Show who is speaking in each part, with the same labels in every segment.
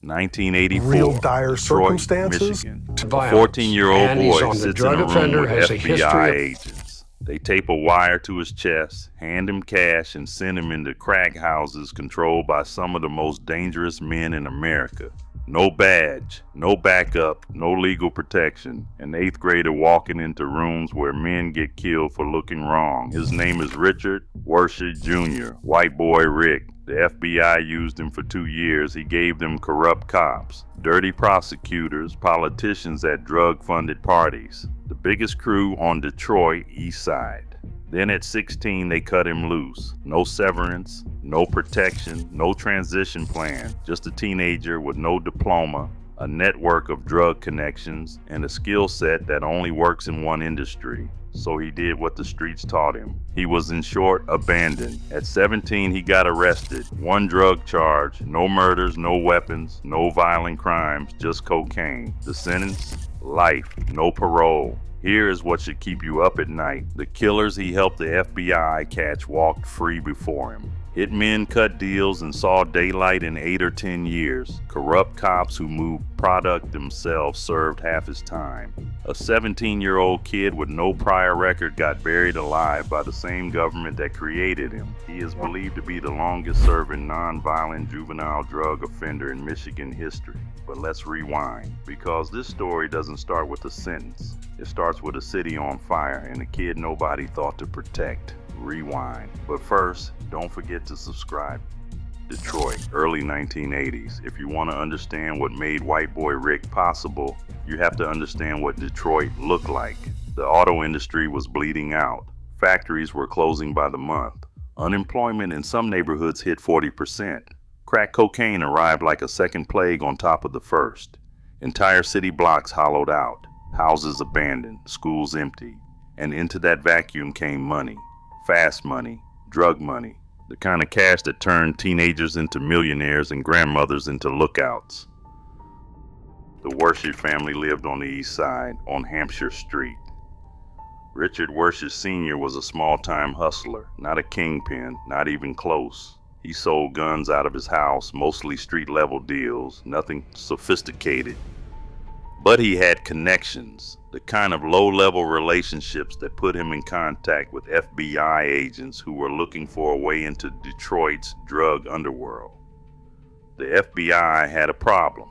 Speaker 1: 1984,
Speaker 2: Real dire
Speaker 1: Detroit,
Speaker 2: circumstances.
Speaker 1: Michigan. A
Speaker 3: Violence.
Speaker 1: 14-year-old
Speaker 3: And he's
Speaker 1: boy
Speaker 3: on the
Speaker 1: sits in
Speaker 3: drug
Speaker 1: a room
Speaker 3: offender,
Speaker 1: with
Speaker 3: has a
Speaker 1: FBI
Speaker 3: history of-
Speaker 1: agents. They tape a wire to his chest, hand him cash, and send him into crack houses controlled by some of the most dangerous men in America. No badge, no backup, no legal protection. An 8th grader walking into rooms where men get killed for looking wrong. His name is Richard Wershe Jr., white boy Rick. The FBI used him for 2 years. He gave them corrupt cops, dirty prosecutors, politicians at drug-funded parties. The biggest crew on Detroit East Side. Then at 16, they cut him loose. No severance, no protection, no transition plan. Just a teenager with no diploma, a network of drug connections, and a skill set that only works in one industry. So he did what the streets taught him. He was, in short, abandoned. At 17, he got arrested. 1 drug charge, no murders, no weapons, no violent crimes, just cocaine. The sentence? Life, no parole. Here is what should keep you up at night. The killers he helped the FBI catch walked free before him. Hitmen cut deals and saw daylight in 8 or 10 years. Corrupt cops who moved product themselves served half his time. A 17-year-old kid with no prior record got buried alive by the same government that created him. He is believed to be the longest-serving non-violent juvenile drug offender in Michigan history. But let's rewind, because this story doesn't start with a sentence. It starts with a city on fire and a kid nobody thought to protect. Rewind. But first, don't forget to subscribe. Detroit, early 1980s. If you want to understand what made white boy Rick possible, you have to understand what Detroit looked like. The auto industry was bleeding out. Factories were closing by the month. Unemployment in some neighborhoods hit 40%. Crack cocaine arrived like a second plague on top of the first. Entire city blocks hollowed out, houses abandoned, schools empty, and into that vacuum came money. Fast money, drug money, the kind of cash that turned teenagers into millionaires and grandmothers into lookouts. The Wershe family lived on the east side, on Hampshire Street. Richard Wershe Sr. was a small-time hustler, not a kingpin, not even close. He sold guns out of his house, mostly street-level deals, nothing sophisticated. But he had connections, the kind of low-level relationships that put him in contact with FBI agents who were looking for a way into Detroit's drug underworld. The FBI had a problem.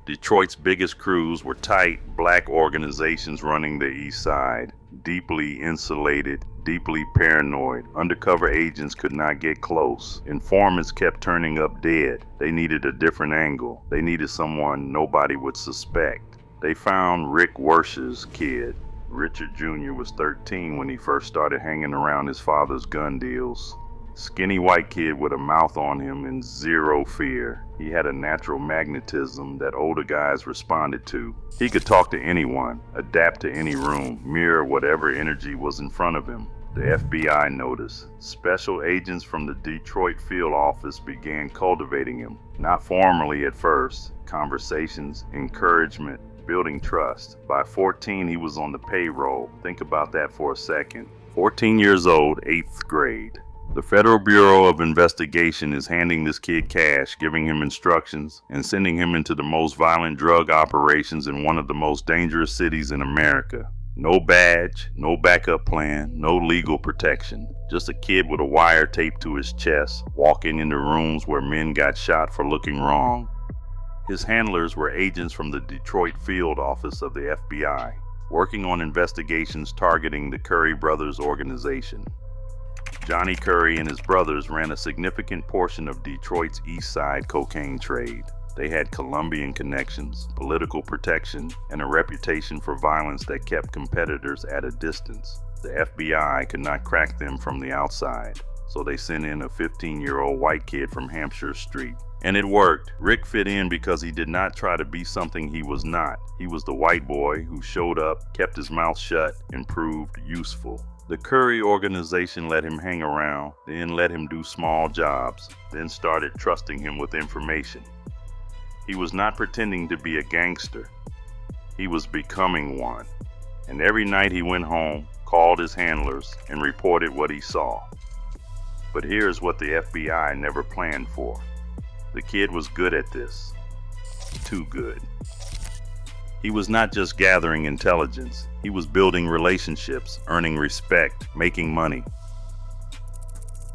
Speaker 1: Detroit's biggest crews were tight, black organizations running the east side, deeply insulated, deeply paranoid. Undercover agents could not get close. Informants kept turning up dead. They needed a different angle. They needed someone nobody would suspect. They found Rick Wershe's kid. Richard Jr. was 13 when he first started hanging around his father's gun deals. Skinny white kid with a mouth on him and zero fear. He had a natural magnetism that older guys responded to. He could talk to anyone, adapt to any room, mirror whatever energy was in front of him. The FBI noticed. Special agents from the Detroit field office began cultivating him. Not formally at first. Conversations, encouragement, building trust. By 14, he was on the payroll. Think about that for a second. 14 years old, 8th grade. The Federal Bureau of Investigation is handing this kid cash, giving him instructions, and sending him into the most violent drug operations in one of the most dangerous cities in America. No badge, no backup plan, no legal protection. Just a kid with a wire taped to his chest, walking into rooms where men got shot for looking wrong. His handlers were agents from the Detroit field office of the FBI, working on investigations targeting the Curry Brothers organization. Johnny Curry and his brothers ran a significant portion of Detroit's east side cocaine trade. They had Colombian connections, political protection, and a reputation for violence that kept competitors at a distance. The FBI could not crack them from the outside, so they sent in a 15-year-old white kid from Hampshire Street. And it worked. Rick fit in because he did not try to be something he was not. He was the white boy who showed up, kept his mouth shut, and proved useful. The Curry organization let him hang around, then let him do small jobs, then started trusting him with information. He was not pretending to be a gangster. He was becoming one. And every night he went home, called his handlers, and reported what he saw. But here's what the FBI never planned for. The kid was good at this. Too good. He was not just gathering intelligence, he was building relationships, earning respect, making money.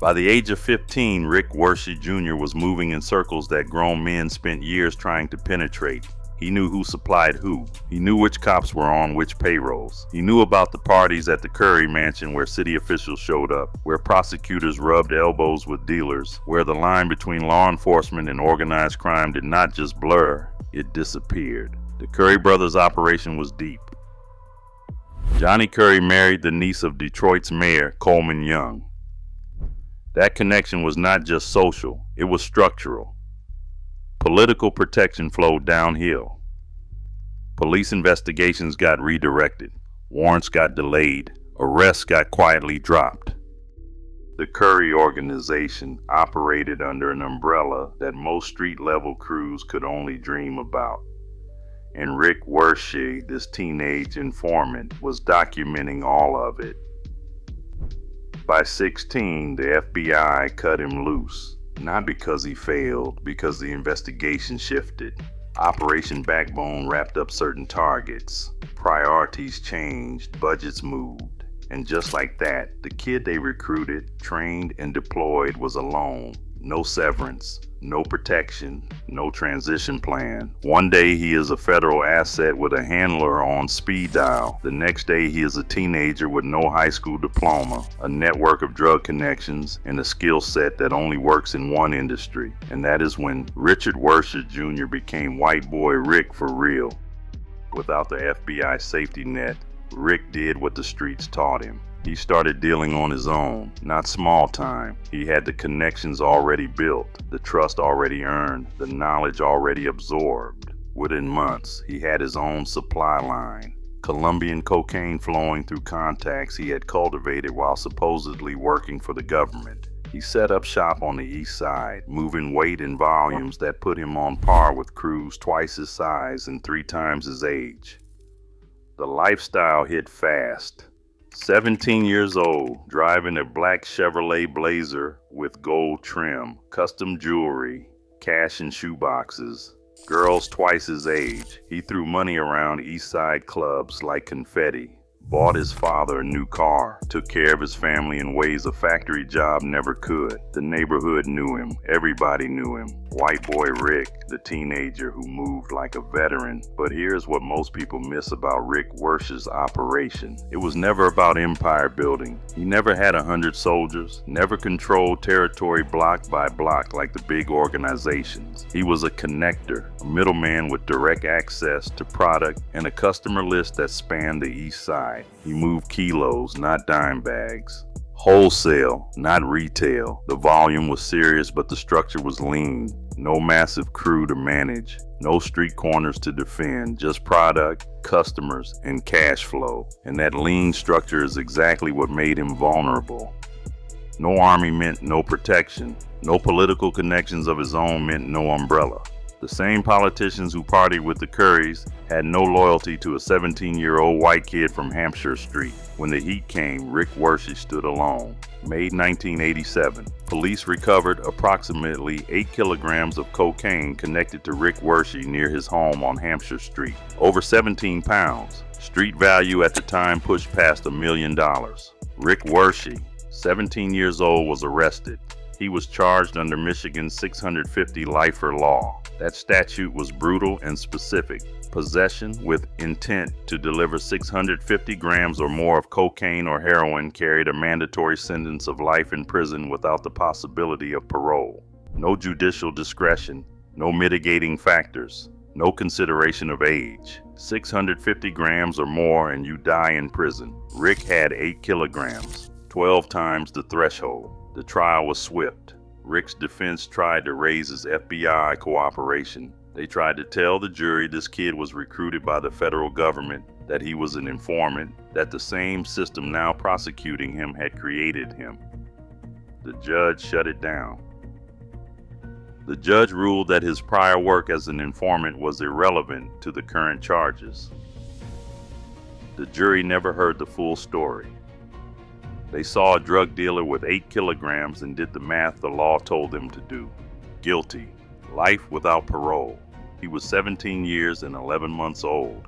Speaker 1: By the age of 15, Rick Wershe Jr. was moving in circles that grown men spent years trying to penetrate. He knew who supplied who. He knew which cops were on which payrolls. He knew about the parties at the Curry Mansion where city officials showed up, where prosecutors rubbed elbows with dealers, where the line between law enforcement and organized crime did not just blur, it disappeared. The Curry brothers' operation was deep. Johnny Curry married the niece of Detroit's mayor, Coleman Young. That connection was not just social, it was structural. Political protection flowed downhill. Police investigations got redirected. Warrants got delayed. Arrests got quietly dropped. The Curry organization operated under an umbrella that most street-level crews could only dream about. And Rick Wershe, this teenage informant, was documenting all of it. By 16, the FBI cut him loose. Not because he failed, because the investigation shifted. Operation Backbone wrapped up certain targets. Priorities changed, budgets moved. And just like that, the kid they recruited, trained, and deployed was alone. No severance, no protection, no transition plan. One day he is a federal asset with a handler on speed dial. The next day he is a teenager with no high school diploma, a network of drug connections, and a skill set that only works in one industry. And that is when Richard Wershe Jr. became white boy Rick for real. Without the FBI safety net, Rick did what the streets taught him. He started dealing on his own, not small time. He had the connections already built, the trust already earned, the knowledge already absorbed. Within months, he had his own supply line. Colombian cocaine flowing through contacts he had cultivated while supposedly working for the government. He set up shop on the east side, moving weight in volumes that put him on par with crews twice his size and 3 times his age. The lifestyle hit fast. 17 years old, driving a black Chevrolet Blazer with gold trim, custom jewelry, cash in shoeboxes. Girls twice his age. He threw money around East Side clubs like confetti. Bought his father a new car, took care of his family in ways a factory job never could. The neighborhood knew him, everybody knew him. White boy Rick, the teenager who moved like a veteran. But here's what most people miss about Rick Wershe's operation. It was never about empire building. He never had 100 soldiers, never controlled territory block by block like the big organizations. He was a connector, a middleman with direct access to product and a customer list that spanned the east side. He moved kilos, not dime bags. Wholesale, not retail. The volume was serious, but the structure was lean. No massive crew to manage. No street corners to defend. Just product, customers, and cash flow. And that lean structure is exactly what made him vulnerable. No army meant no protection. No political connections of his own meant no umbrella. The same politicians who partied with the Currys had no loyalty to a 17-year-old white kid from Hampshire Street. When the heat came, Rick Wershe stood alone. May 1987, police recovered approximately 8 kilograms of cocaine connected to Rick Wershe near his home on Hampshire Street. Over 17 pounds. Street value at the time pushed past $1 million. Rick Wershe, 17 years old, was arrested. He was charged under Michigan's 650 lifer law. That statute was brutal and specific. Possession with intent to deliver 650 grams or more of cocaine or heroin carried a mandatory sentence of life in prison without the possibility of parole. No judicial discretion, no mitigating factors, no consideration of age. 650 grams or more and you die in prison. Rick had 8 kilograms, 12 times the threshold. The trial was swift. Rick's defense tried to raise his FBI cooperation. They tried to tell the jury this kid was recruited by the federal government, that he was an informant, that the same system now prosecuting him had created him. The judge shut it down. The judge ruled that his prior work as an informant was irrelevant to the current charges. The jury never heard the full story. They saw a drug dealer with 8 kilograms and did the math the law told them to do. Guilty. Life without parole. He was 17 years and 11 months old.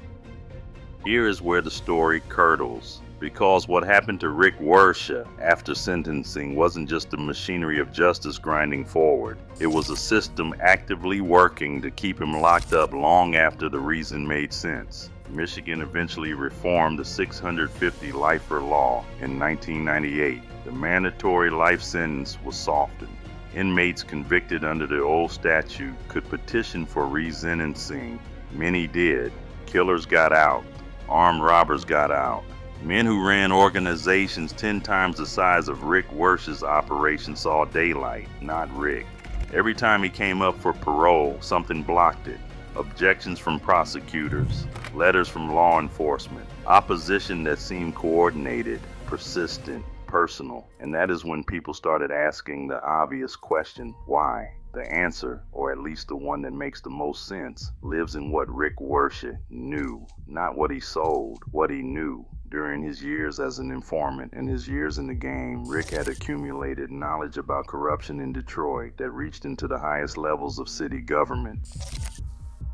Speaker 1: Here is where the story curdles, because what happened to Rick Wershe after sentencing wasn't just the machinery of justice grinding forward. It was a system actively working to keep him locked up long after the reason made sense. Michigan eventually reformed the 650 lifer law in 1998. The mandatory life sentence was softened. Inmates convicted under the old statute could petition for resentencing. Many did. Killers got out. Armed robbers got out. Men who ran organizations 10 times the size of Rick Wershe's operation saw daylight, not Rick. Every time he came up for parole, something blocked it. Objections from prosecutors, letters from law enforcement, opposition that seemed coordinated, persistent, personal. And that is when people started asking the obvious question, why? The answer, or at least the one that makes the most sense, lives in what Rick Wershe knew, not what he sold, what he knew. During his years as an informant and his years in the game, Rick had accumulated knowledge about corruption in Detroit that reached into the highest levels of city government.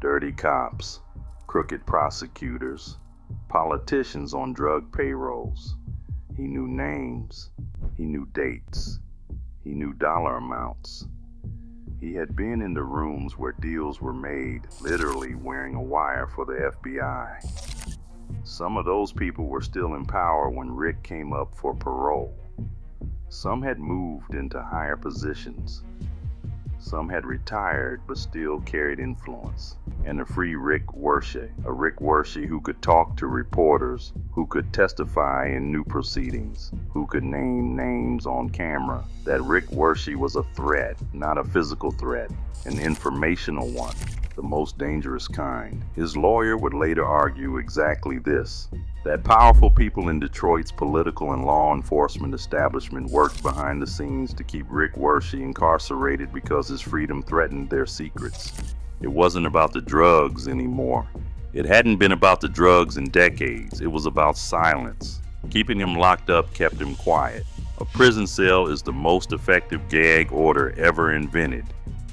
Speaker 1: Dirty cops, crooked prosecutors, politicians on drug payrolls. He knew names, he knew dates, he knew dollar amounts. He had been in the rooms where deals were made, literally wearing a wire for the FBI. Some of those people were still in power when Rick came up for parole. Some had moved into higher positions. Some had retired but still carried influence. And a free Rick Wershe, a Rick Wershe who could talk to reporters, who could testify in new proceedings, who could name names on camera. That Rick Wershe was a threat, not a physical threat, an informational one, the most dangerous kind. His lawyer would later argue exactly this, that powerful people in Detroit's political and law enforcement establishment worked behind the scenes to keep Rick Wershe incarcerated because his freedom threatened their secrets. It wasn't about the drugs anymore. It hadn't been about the drugs in decades. It was about silence. Keeping him locked up kept him quiet. A prison cell is the most effective gag order ever invented.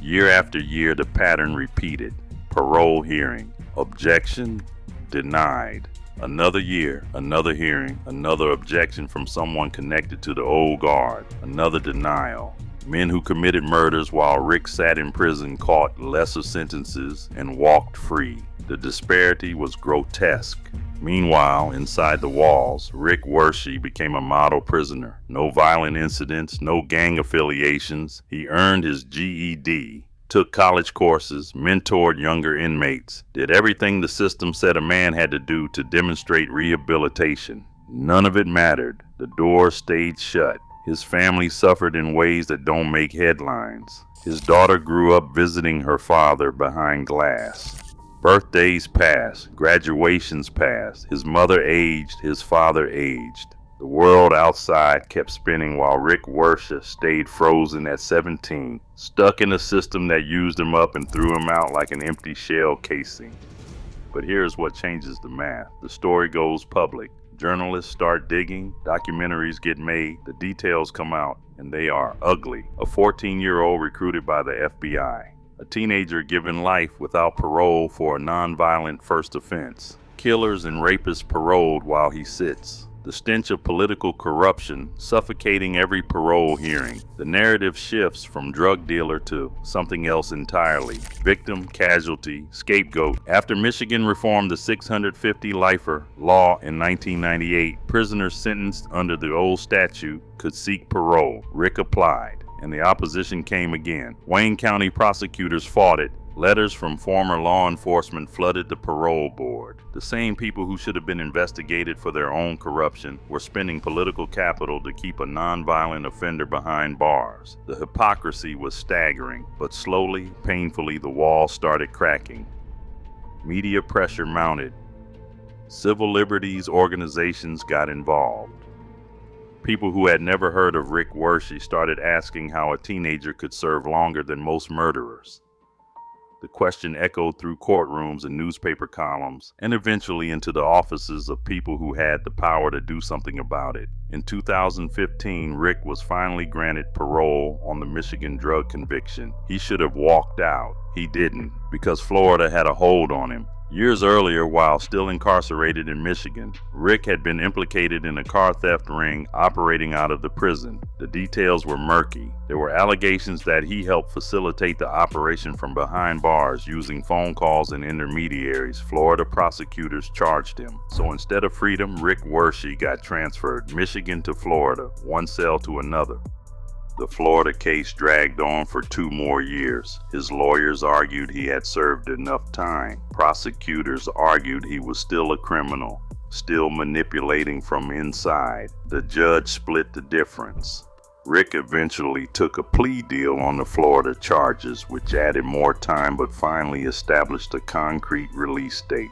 Speaker 1: Year after year, the pattern repeated. Parole hearing. Objection. Denied. Another year, another hearing, another objection from someone connected to the old guard, another denial. Men who committed murders while Rick sat in prison caught lesser sentences and walked free. The disparity was grotesque. Meanwhile, inside the walls, Rick Wershe became a model prisoner. No violent incidents, no gang affiliations. He earned his GED, took college courses, mentored younger inmates, did everything the system said a man had to do to demonstrate rehabilitation. None of it mattered. The door stayed shut. His family suffered in ways that don't make headlines. His daughter grew up visiting her father behind glass. Birthdays passed, graduations passed, his mother aged, his father aged. The world outside kept spinning while Rick Wershe stayed frozen at 17, stuck in a system that used him up and threw him out like an empty shell casing. But here's what changes the math. The story goes public. Journalists start digging, documentaries get made, the details come out, and they are ugly. A 14-year-old recruited by the FBI. A teenager given life without parole for a nonviolent first offense. Killers and rapists paroled while he sits. The stench of political corruption suffocating every parole hearing. The narrative shifts from drug dealer to something else entirely. Victim, casualty, scapegoat. After Michigan reformed the 650 lifer law in 1998, prisoners sentenced under the old statute could seek parole. Rick applied, and the opposition came again. Wayne County prosecutors fought it. Letters from former law enforcement flooded the parole board. The same people who should have been investigated for their own corruption were spending political capital to keep a nonviolent offender behind bars. The hypocrisy was staggering, but slowly, painfully, the walls started cracking. Media pressure mounted. Civil liberties organizations got involved. People who had never heard of Rick Wershe started asking how a teenager could serve longer than most murderers. The question echoed through courtrooms and newspaper columns, and eventually into the offices of people who had the power to do something about it. In 2015, Rick was finally granted parole on the Michigan drug conviction. He should have walked out. He didn't, because Florida had a hold on him. Years earlier, while still incarcerated in Michigan, Rick had been implicated in a car theft ring operating out of the prison. The details were murky. There were allegations that he helped facilitate the operation from behind bars using phone calls and intermediaries. Florida prosecutors charged him. So instead of freedom, Rick Wershe got transferred, Michigan to Florida, one cell to another. The Florida case dragged on for 2 more years. His lawyers argued he had served enough time. Prosecutors argued he was still a criminal, still manipulating from inside. The judge split the difference. Rick eventually took a plea deal on the Florida charges, which added more time but finally established a concrete release date.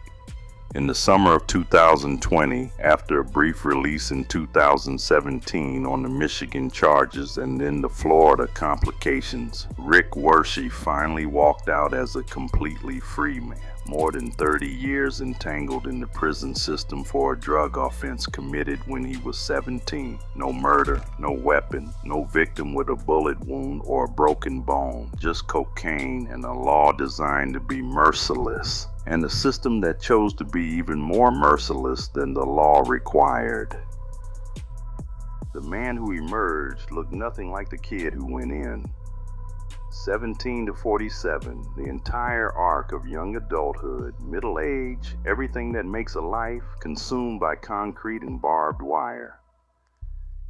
Speaker 1: In the summer of 2020, after a brief release in 2017 on the Michigan charges and then the Florida complications, Rick Wershe finally walked out as a completely free man. More than 30 years entangled in the prison system for a drug offense committed when he was 17. No murder, no weapon, no victim with a bullet wound or a broken bone, just cocaine and a law designed to be merciless, and a system that chose to be even more merciless than the law required. The man who emerged looked nothing like the kid who went in. 17 to 47, the entire arc of young adulthood, middle age, everything that makes a life, consumed by concrete and barbed wire.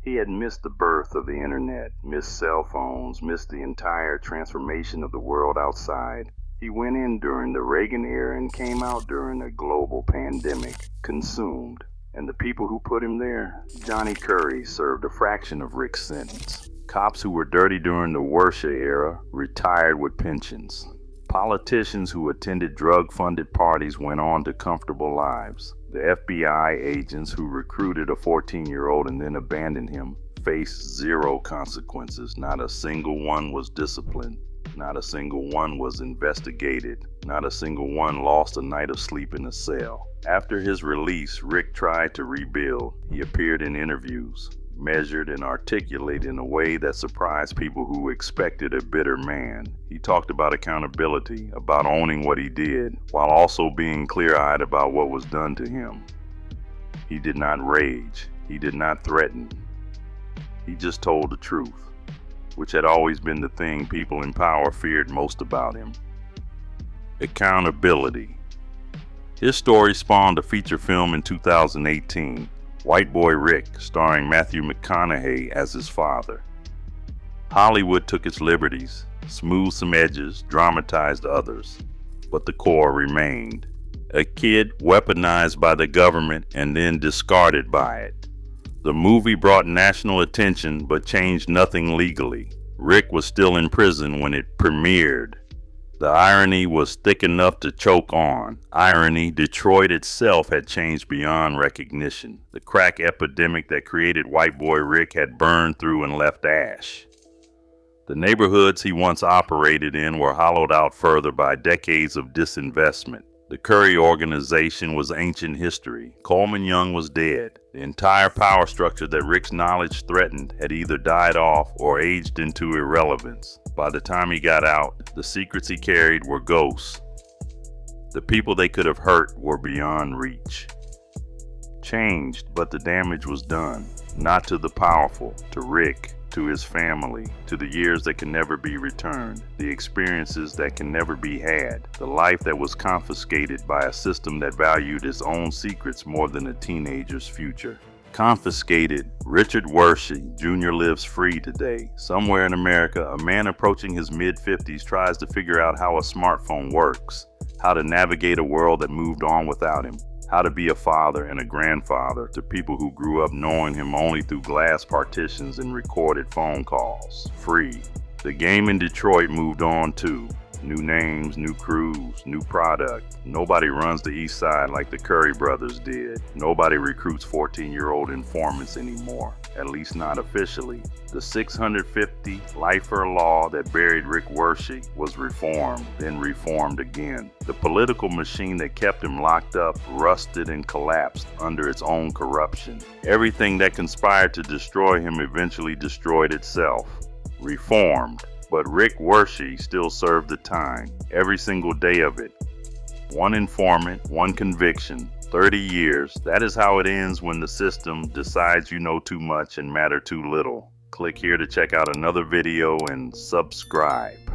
Speaker 1: He had missed the birth of the internet, missed cell phones, missed the entire transformation of the world outside. He went in during the Reagan era and came out during a global pandemic, consumed. And the people who put him there, Johnny Curry served a fraction of Rick's sentence. Cops who were dirty during the Wershe era retired with pensions. Politicians who attended drug-funded parties went on to comfortable lives. The FBI agents who recruited a 14-year-old and then abandoned him faced 0 consequences. Not a single one was disciplined. Not a single one was investigated. Not a single one lost a night of sleep in a cell. After his release, Rick tried to rebuild. He appeared in interviews, measured and articulate in a way that surprised people who expected a bitter man. He talked about accountability, about owning what he did, while also being clear-eyed about what was done to him. He did not rage. He did not threaten. He just told the truth, which had always been the thing people in power feared most about him. Accountability. His story spawned a feature film in 2018, White Boy Rick, starring Matthew McConaughey as his father. Hollywood took its liberties, smoothed some edges, dramatized others, but the core remained. A kid weaponized by the government and then discarded by it. The movie brought national attention but changed nothing legally. Rick was still in prison when it premiered. The irony was thick enough to choke on. Irony, Detroit itself had changed beyond recognition. The crack epidemic that created White Boy Rick had burned through and left ash. The neighborhoods he once operated in were hollowed out further by decades of disinvestment. The Curry organization was ancient history. Coleman Young was dead. The entire power structure that Rick's knowledge threatened had either died off or aged into irrelevance. By the time he got out, the secrets he carried were ghosts. The people they could have hurt were beyond reach. Changed, but the damage was done. Not to the powerful, to Rick, to his family, to the years that can never be returned, the experiences that can never be had, the life that was confiscated by a system that valued its own secrets more than a teenager's future. Confiscated, Richard Wershe Jr. lives free today. Somewhere in America, a man approaching his mid-50s tries to figure out how a smartphone works, how to navigate a world that moved on without him, how to be a father and a grandfather to people who grew up knowing him only through glass partitions and recorded phone calls. Free. The game in Detroit moved on too. New names, new crews, new product. Nobody runs the East Side like the Curry brothers did. Nobody recruits 14-year-old informants anymore, at least not officially. The 650 lifer law that buried Rick Wershe was reformed, then reformed again. The political machine that kept him locked up rusted and collapsed under its own corruption. Everything that conspired to destroy him eventually destroyed itself. Reformed. But Rick Wershe still served the time, every single day of it. One informant, one conviction, 30 years. That is how it ends when the system decides you know too much and matter too little. Click here to check out another video and subscribe.